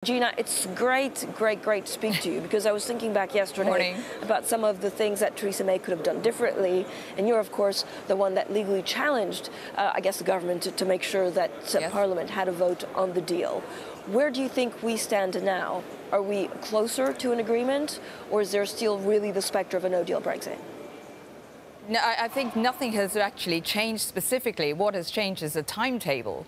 Gina, it's great to speak to you, because I was thinking back yesterday about some of the things that Theresa May could have done differently, and you're, of course, the one that legally challenged, I guess, the government to make sure that Parliament had a vote on the deal. Where do you think we stand now? Are we closer to an agreement, or is there still really the spectre of a no-deal Brexit? No, I think nothing has actually changed specifically. What has changed is the timetable,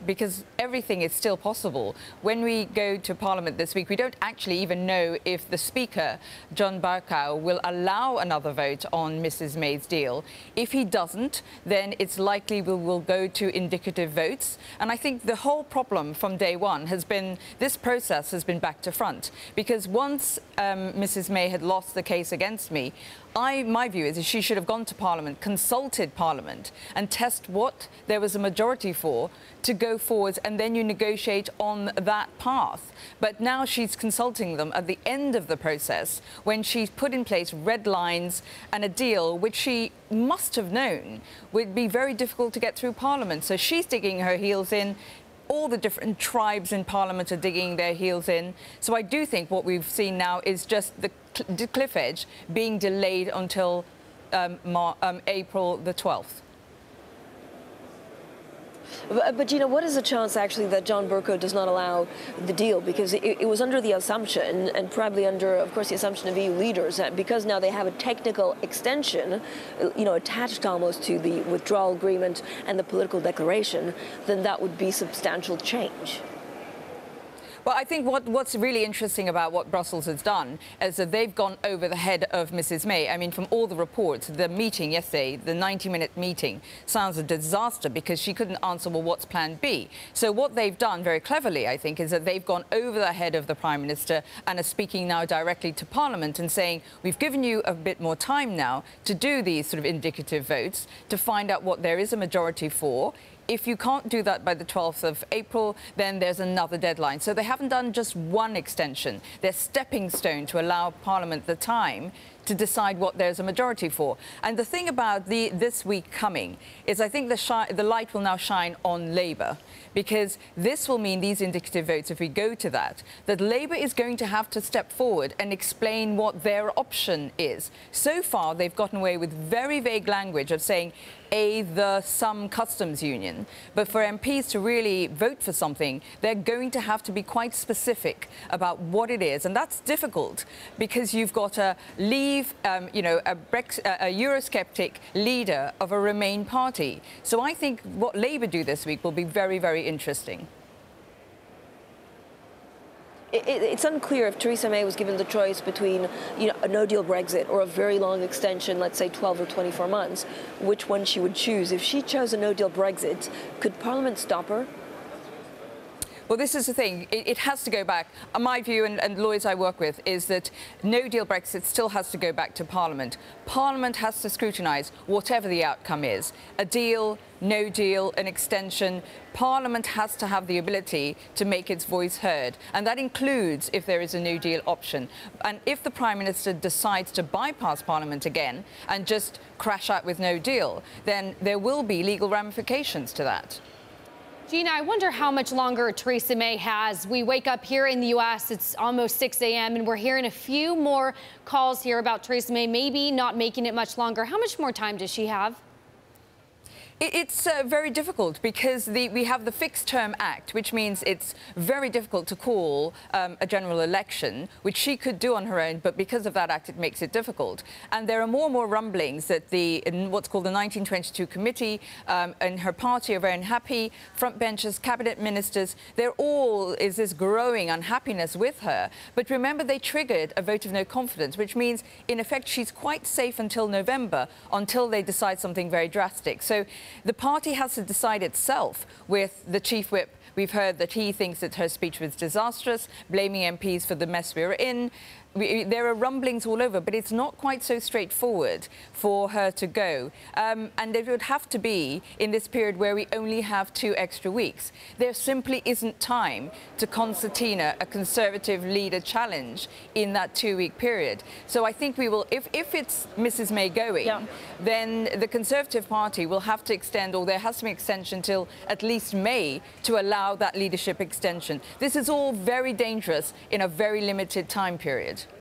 because everything is still possible. When we go to Parliament this week, we don't actually even know if the Speaker, John Bercow, will allow another vote on Mrs May's deal. If he doesn't, then it's likely we will go to indicative votes. And I think the whole problem from day one has been, this process has been back to front, because once Mrs May had lost the case against me, my view is she should have gone to Parliament, consulted Parliament, and test what there was a majority for to go forward, and then you negotiate on that path. But now she's consulting them at the end of the process, when she's put in place red lines and a deal which she must have known would be very difficult to get through Parliament. So she's digging her heels in. All the different tribes in Parliament are digging their heels in. So I do think what we've seen now is just the cliff edge being delayed until April the 12th. But Gina, what is the chance actually that John Bercow does not allow the deal? Because it was under the assumption, and probably under, of course, the assumption of EU leaders, that because now they have a technical extension, attached almost to the withdrawal agreement and the political declaration, then that would be substantial change. Well, I think what's really interesting about what Brussels has done is that they've gone over the head of Mrs May. I mean, from all the reports, the meeting yesterday, the 90-minute meeting, sounds a disaster because she couldn't answer, well, what's plan B? So what they've done very cleverly, I think, is that they've gone over the head of the Prime Minister and are speaking now directly to Parliament and saying, we've given you a bit more time now to do these sort of indicative votes, to find out what there is a majority for. If you can't do that by the 12th of April, then there's another deadline. So they haven't done just one extension. They're stepping stone to allow Parliament the time to decide what there's a majority for. And the thing about this week coming is I think the light will now shine on Labour, because this will mean these indicative votes, if we go to that Labour is going to have to step forward and explain what their option is. So far, they've gotten away with very vague language of saying some customs union. But for MPs to really vote for something, they're going to have to be quite specific about what it is. And that's difficult because you've got a Leave, a Eurosceptic leader of a Remain party. So I think what Labour do this week will be very, very interesting. It's unclear if Theresa May was given the choice between, a no-deal Brexit or a very long extension, let's say 12 or 24 months, which one she would choose. If she chose a no-deal Brexit, could Parliament stop her? Well, this is the thing. It has to go back. My view, and lawyers I work with, is that no-deal Brexit still has to go back to Parliament. Parliament has to scrutinise whatever the outcome is. A deal, no deal, an extension. Parliament has to have the ability to make its voice heard. And that includes if there is a no deal option. And if the Prime Minister decides to bypass Parliament again and just crash out with no deal, then there will be legal ramifications to that. Gina, I wonder how much longer Theresa May has. We wake up here in the U.S., it's almost 6 a.m., and we're hearing a few more calls here about Theresa May maybe not making it much longer. How much more time does she have? It's very difficult because we have the Fixed Term Act, which means it's very difficult to call a general election, which she could do on her own, but because of that act, it makes it difficult. And there are more and more rumblings that in what's called the 1922 committee and her party are very unhappy. Front benches, cabinet ministers, is this growing unhappiness with her. But remember, they triggered a vote of no confidence, which means, in effect, she's quite safe until November, until they decide something very drastic. So the party has to decide itself. With the chief whip, we've heard that he thinks that her speech was disastrous, blaming MPs for the mess we were in. There are rumblings all over, but it's not quite so straightforward for her to go. And it would have to be in this period where we only have 2 extra weeks. There simply isn't time to concertina a Conservative leader challenge in that 2-week period. So I think we will, if it's Mrs May going, then the Conservative Party will have to extend, or there has to be an extension till at least May, to allow allow that leadership extension. This is all very dangerous in a very limited time period.